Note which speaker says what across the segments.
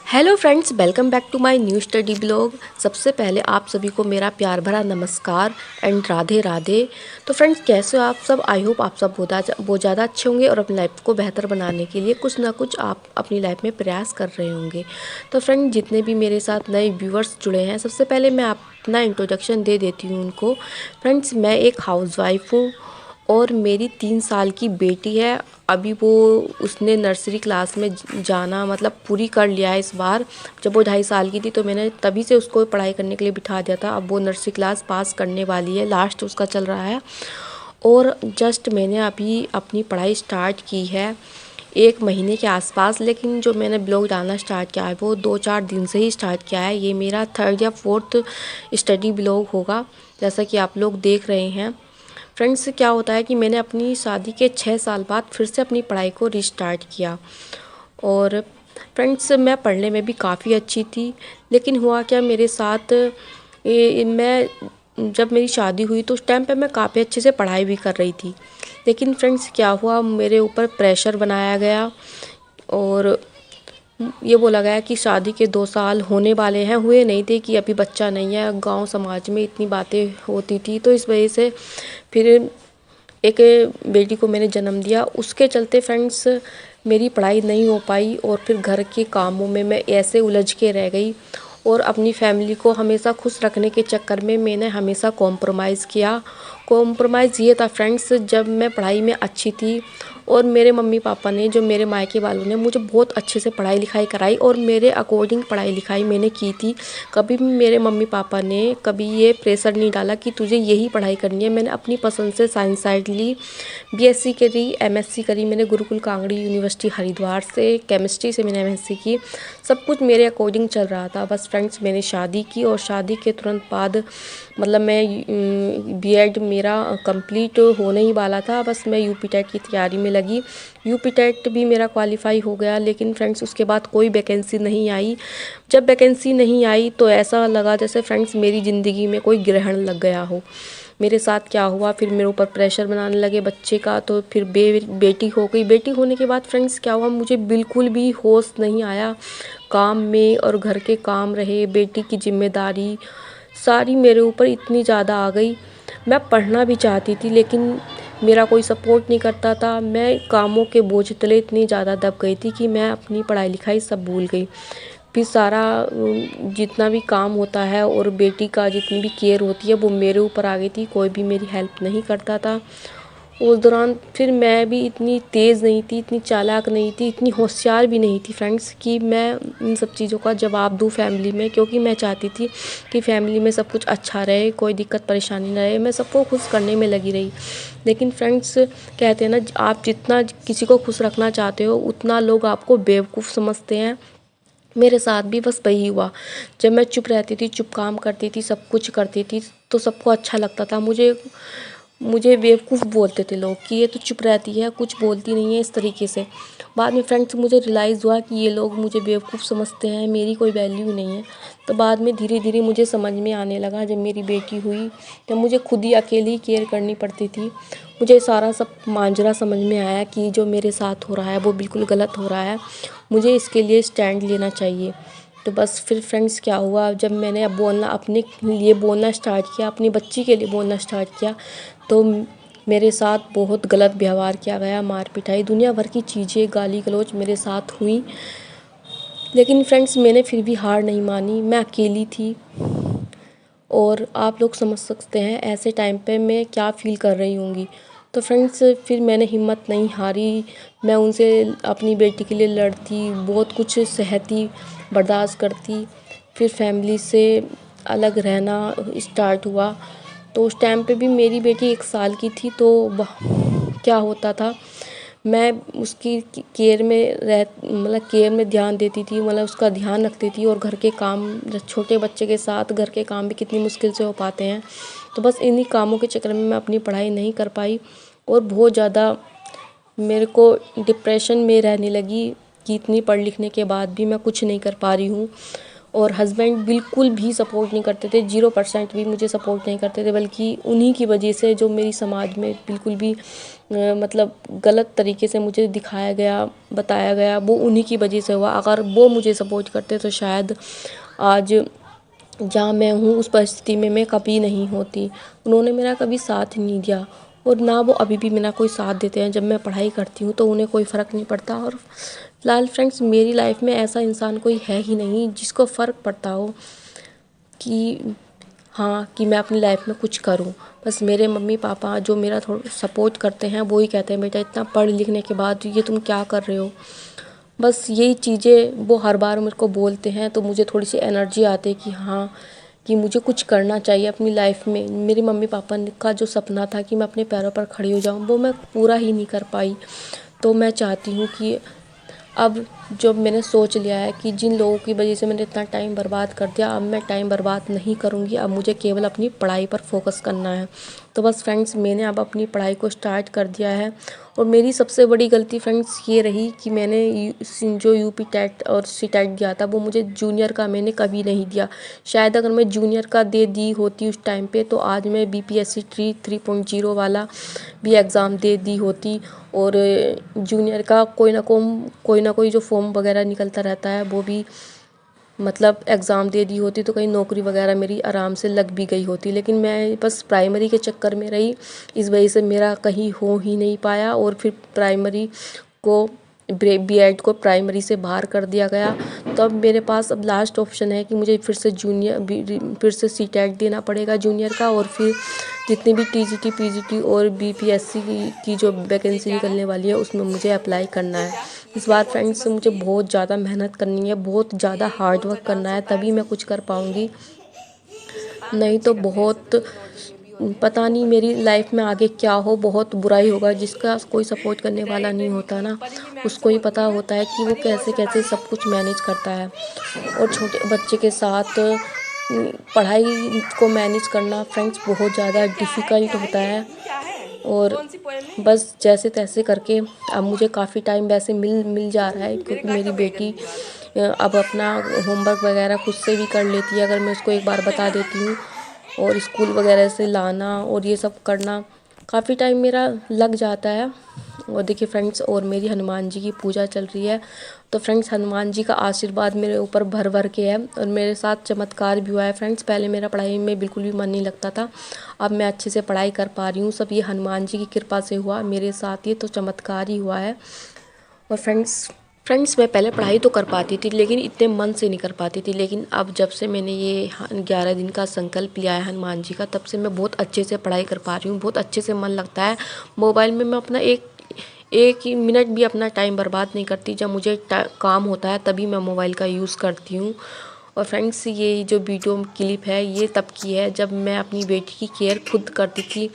Speaker 1: Hello friends, welcome back to my new study blog. सबसे पहले आप सभी को मेरा प्यार भरा नमस्कार एंड राधे राधे। तो फ्रेंड्स, कैसे हो आप सब? आई होप आप सब बहुत ज़्यादा अच्छे होंगे और अपनी लाइफ को बेहतर बनाने के लिए कुछ ना कुछ आप अपनी लाइफ में प्रयास कर रहे होंगे। तो फ्रेंड्स, जितने भी मेरे साथ नए व्यूअर्स जुड़े हैं, सबसे पहले मैं अपना इंट्रोडक्शन दे देती हूँ उनको। फ्रेंड्स, मैं एक हाउसवाइफ हूँ और मेरी 3 साल की बेटी है। अभी वो उसने नर्सरी क्लास में जाना मतलब पूरी कर लिया है इस बार। जब वो 2.5 साल की थी तो मैंने तभी से उसको पढ़ाई करने के लिए बिठा दिया था। अब वो नर्सरी क्लास पास करने वाली है, लास्ट उसका चल रहा है। और जस्ट मैंने अभी अपनी पढ़ाई स्टार्ट की है 1 महीने के आसपास। लेकिन जो मैंने ब्लॉग डालना स्टार्ट किया है वो 2-4 दिन से ही स्टार्ट किया है। ये मेरा 3rd या 4th स्टडी ब्लॉग होगा, जैसा कि आप लोग देख रहे हैं। फ्रेंड्स, क्या होता है कि मैंने अपनी शादी के 6 साल बाद फिर से अपनी पढ़ाई को रिस्टार्ट किया। और फ्रेंड्स, मैं पढ़ने में भी काफ़ी अच्छी थी, लेकिन हुआ क्या मेरे साथ, मैं जब मेरी शादी हुई तो उस टाइम पे मैं काफ़ी अच्छे से पढ़ाई भी कर रही थी। लेकिन फ्रेंड्स, क्या हुआ, मेरे ऊपर प्रेशर बनाया गया और ये बोला गया कि शादी के 2 साल होने वाले हैं, हुए नहीं थे कि अभी बच्चा नहीं है। गांव समाज में इतनी बातें होती थी, तो इस वजह से फिर एक बेटी को मैंने जन्म दिया। उसके चलते फ्रेंड्स, मेरी पढ़ाई नहीं हो पाई और फिर घर के कामों में मैं ऐसे उलझ के रह गई। और अपनी फैमिली को हमेशा खुश रखने के चक्कर में मैंने हमेशा कॉम्प्रोमाइज़ किया। कॉम्प्रोमाइज़ ये था फ्रेंड्स, जब मैं पढ़ाई में अच्छी थी और मेरे मम्मी पापा ने, जो मेरे मायके वालों ने, मुझे बहुत अच्छे से पढ़ाई लिखाई कराई और मेरे अकॉर्डिंग पढ़ाई लिखाई मैंने की थी। कभी भी मेरे मम्मी पापा ने कभी ये प्रेशर नहीं डाला कि तुझे यही पढ़ाई करनी है। मैंने अपनी पसंद से साइंस साइड ली, बीएससी करी, एमएससी करी मैंने गुरुकुल कांगड़ी यूनिवर्सिटी हरिद्वार से। केमिस्ट्री से मैंने एमएससी की। सब कुछ मेरे अकॉर्डिंग चल रहा था। बस फ्रेंड्स, मैंने शादी की और शादी के तुरंत बाद मतलब मैं बीएड मेरा कंप्लीट होने ही वाला था। बस मैं यूपी टेट की तैयारी में लगी। यूपी टेट भी मेरा क्वालिफाई हो गया, लेकिन फ्रेंड्स उसके बाद कोई वैकेंसी नहीं आई। जब वैकेंसी नहीं आई तो ऐसा लगा जैसे फ्रेंड्स मेरी ज़िंदगी में कोई ग्रहण लग गया हो। मेरे साथ क्या हुआ, फिर मेरे ऊपर प्रेशर बनाने लगे बच्चे का। तो फिर बेटी हो गई। बेटी होने के बाद फ्रेंड्स क्या हुआ, मुझे बिल्कुल भी होश नहीं आया काम में। और घर के काम रहे, बेटी की जिम्मेदारी सारी मेरे ऊपर इतनी ज़्यादा आ गई। मैं पढ़ना भी चाहती थी लेकिन मेरा कोई सपोर्ट नहीं करता था। मैं कामों के बोझ तले इतनी ज़्यादा दब गई थी कि मैं अपनी पढ़ाई लिखाई सब भूल गई। फिर सारा जितना भी काम होता है और बेटी का जितनी भी केयर होती है वो मेरे ऊपर आ गई थी। कोई भी मेरी हेल्प नहीं करता था। उस दौरान फिर मैं भी इतनी तेज़ नहीं थी, इतनी चालाक नहीं थी, इतनी होशियार भी नहीं थी फ्रेंड्स कि मैं इन सब चीज़ों का जवाब दूँ फैमिली में। क्योंकि मैं चाहती थी कि फैमिली में सब कुछ अच्छा रहे, कोई दिक्कत परेशानी ना रहे। मैं सबको खुश करने में लगी रही। लेकिन फ्रेंड्स, कहते हैं ना, आप जितना किसी को खुश रखना चाहते हो उतना लोग आपको बेवकूफ़ समझते हैं। मेरे साथ भी बस वही हुआ। जब मैं चुप रहती थी, चुप काम करती थी, सब कुछ करती थी, तो सबको अच्छा लगता था। मुझे मुझे बेवकूफ़ बोलते थे लोग कि ये तो चुप रहती है, कुछ बोलती नहीं है, इस तरीके से। बाद में फ्रेंड्स मुझे रियलाइज़ हुआ कि ये लोग मुझे बेवकूफ़ समझते हैं, मेरी कोई वैल्यू नहीं है। तो बाद में धीरे धीरे मुझे समझ में आने लगा, जब मेरी बेटी हुई तब मुझे खुद ही अकेली केयर करनी पड़ती थी। मुझे सारा सब मांजरा समझ में आया कि जो मेरे साथ हो रहा है वो बिल्कुल गलत हो रहा है। मुझे इसके लिए स्टैंड लेना चाहिए। तो बस फिर फ्रेंड्स क्या हुआ, जब मैंने अब बोलना अपने लिए बोलना स्टार्ट किया, अपनी बच्ची के लिए बोलना स्टार्ट किया, तो मेरे साथ बहुत गलत व्यवहार किया गया, मार पिटाई, दुनिया भर की चीज़ें, गाली गलौज मेरे साथ हुई। लेकिन फ्रेंड्स, मैंने फिर भी हार नहीं मानी। मैं अकेली थी और आप लोग समझ सकते हैं ऐसे टाइम पे मैं क्या फ़ील कर रही होंगी। तो फ्रेंड्स, फिर मैंने हिम्मत नहीं हारी। मैं उनसे अपनी बेटी के लिए लड़ती, बहुत कुछ सहती, बर्दाश्त करती। फिर फैमिली से अलग रहना स्टार्ट हुआ। तो उस टाइम पे भी मेरी बेटी 1 साल की थी। तो क्या होता था, मैं उसकी केयर में मतलब केयर में ध्यान देती थी, मतलब उसका ध्यान रखती थी। और घर के काम, छोटे बच्चे के साथ घर के काम भी कितनी मुश्किल से हो पाते हैं। तो बस इन्हीं कामों के चक्कर में मैं अपनी पढ़ाई नहीं कर पाई और बहुत ज़्यादा मेरे को डिप्रेशन में रहने लगी कि इतनी पढ़ लिखने के बाद भी मैं कुछ नहीं कर पा रही हूँ। और हस्बैंड बिल्कुल भी सपोर्ट नहीं करते थे, 0% भी मुझे सपोर्ट नहीं करते थे, बल्कि उन्हीं की वजह से जो मेरी समाज में बिल्कुल भी मतलब गलत तरीके से मुझे दिखाया गया, बताया गया, वो उन्हीं की वजह से हुआ। अगर वो मुझे सपोर्ट करते तो शायद आज जहाँ मैं हूँ उस परिस्थिति में मैं कभी नहीं होती। उन्होंने मेरा कभी साथ नहीं दिया और ना वो अभी भी मेरा कोई साथ देते हैं। जब मैं पढ़ाई करती हूँ तो उन्हें कोई फ़र्क नहीं पड़ता। और फ़िलहाल फ्रेंड्स, मेरी लाइफ में ऐसा इंसान कोई है ही नहीं जिसको फ़र्क पड़ता हो कि हाँ, कि मैं अपनी लाइफ में कुछ करूँ। बस मेरे मम्मी पापा जो मेरा थोड़ा सपोर्ट करते हैं वो ही कहते हैं, बेटा इतना पढ़ लिखने के बाद ये तुम क्या कर रहे हो। बस यही चीज़ें वो हर बार मेरे को बोलते हैं, तो मुझे थोड़ी सी एनर्जी आती है कि हाँ, कि मुझे कुछ करना चाहिए अपनी लाइफ में। मेरे मम्मी पापा का जो सपना था कि मैं अपने पैरों पर खड़ी हो जाऊँ, वो मैं पूरा ही नहीं कर पाई। तो मैं चाहती हूँ कि अब जो मैंने सोच लिया है कि जिन लोगों की वजह से मैंने इतना टाइम बर्बाद कर दिया, अब मैं टाइम बर्बाद नहीं करूँगी। अब मुझे केवल अपनी पढ़ाई पर फोकस करना है। तो बस फ्रेंड्स, मैंने अब अपनी पढ़ाई को स्टार्ट कर दिया है। और मेरी सबसे बड़ी गलती फ्रेंड्स ये रही कि मैंने जो यूपी टेट और सी टेट दिया था वो मुझे जूनियर का मैंने कभी नहीं दिया। शायद अगर मैं जूनियर का दे दी होती उस टाइम पे, तो आज मैं बीपीएससी 3.0 वाला भी एग्ज़ाम दे दी होती। और जूनियर का कोई ना कोई जो फॉर्म वगैरह निकलता रहता है वो भी मतलब एग्ज़ाम दे दी होती, तो कहीं नौकरी वगैरह मेरी आराम से लग भी गई होती। लेकिन मैं बस प्राइमरी के चक्कर में रही, इस वजह से मेरा कहीं हो ही नहीं पाया। और फिर प्राइमरी को बीएड को प्राइमरी से बाहर कर दिया गया। तो अब मेरे पास अब लास्ट ऑप्शन है कि मुझे फिर से सी टेट देना पड़ेगा जूनियर का। और फिर जितनी भी टीजीटी पीजीटी और बीपीएससी की जो वैकेंसी निकलने वाली है उसमें मुझे अप्लाई करना है। इस बार फ्रेंड्स मुझे बहुत ज़्यादा मेहनत करनी है, बहुत ज़्यादा हार्ड वर्क करना है, तभी मैं कुछ कर पाऊँगी। नहीं तो बहुत पता नहीं मेरी लाइफ में आगे क्या हो, बहुत बुरा ही होगा। जिसका कोई सपोर्ट करने वाला नहीं होता ना, उसको ही पता होता है कि वो कैसे कैसे सब कुछ मैनेज करता है। और छोटे बच्चे के साथ पढ़ाई को मैनेज करना फ्रेंड्स बहुत ज़्यादा डिफ़िकल्ट होता है। और बस जैसे तैसे करके अब मुझे काफ़ी टाइम वैसे मिल जा रहा है, क्योंकि मेरी बेटी अब अपना होमवर्क वगैरह खुद से भी कर लेती है, अगर मैं उसको एक बार बता देती हूँ। और स्कूल वगैरह से लाना और ये सब करना काफ़ी टाइम मेरा लग जाता है। और देखिए फ्रेंड्स, और मेरी हनुमान जी की पूजा चल रही है। तो फ्रेंड्स, हनुमान जी का आशीर्वाद मेरे ऊपर भर भर के है और मेरे साथ चमत्कार भी हुआ है फ्रेंड्स। पहले मेरा पढ़ाई में बिल्कुल भी मन नहीं लगता था, अब मैं अच्छे से पढ़ाई कर पा रही हूँ। सब ये हनुमान जी की कृपा से हुआ मेरे साथ, ये तो चमत्कार ही हुआ है। और फ्रेंड्स मैं पहले पढ़ाई तो कर पाती थी, लेकिन इतने मन से नहीं कर पाती थी। लेकिन अब जब से मैंने ये 11 दिन का संकल्प लिया है हनुमान जी का, तब से मैं बहुत अच्छे से पढ़ाई कर पा रही हूँ, बहुत अच्छे से मन लगता है। मोबाइल में मैं अपना एक ही मिनट भी अपना टाइम बर्बाद नहीं करती। जब मुझे काम होता है तभी मैं मोबाइल का यूज़ करती हूँ। और फ्रेंड्स, ये जो वीडियो क्लिप है ये तब की है जब मैं अपनी बेटी की केयर खुद करती थी।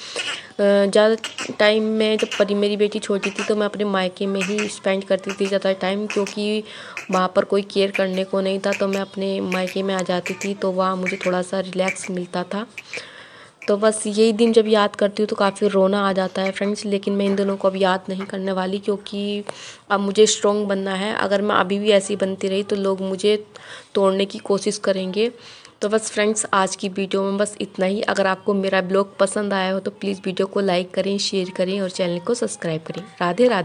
Speaker 1: ज़्यादा टाइम में जब मेरी बेटी छोटी थी तो मैं अपने मायके में ही स्पेंड करती थी ज़्यादा टाइम, क्योंकि वहाँ पर कोई केयर करने को नहीं था। तो मैं अपने मायके में आ जाती थी, तो वहाँ मुझे थोड़ा सा रिलैक्स मिलता था। तो बस यही दिन जब याद करती हूँ तो काफ़ी रोना आ जाता है फ्रेंड्स। लेकिन मैं इन दिनों को अब याद नहीं करने वाली, क्योंकि अब मुझे स्ट्रॉन्ग बनना है। अगर मैं अभी भी ऐसी बनती रही तो लोग मुझे तोड़ने की कोशिश करेंगे। तो बस फ्रेंड्स, आज की वीडियो में बस इतना ही। अगर आपको मेरा ब्लॉग पसंद आया हो तो प्लीज़ वीडियो को लाइक करें, शेयर करें और चैनल को सब्सक्राइब करें। राधे राधे।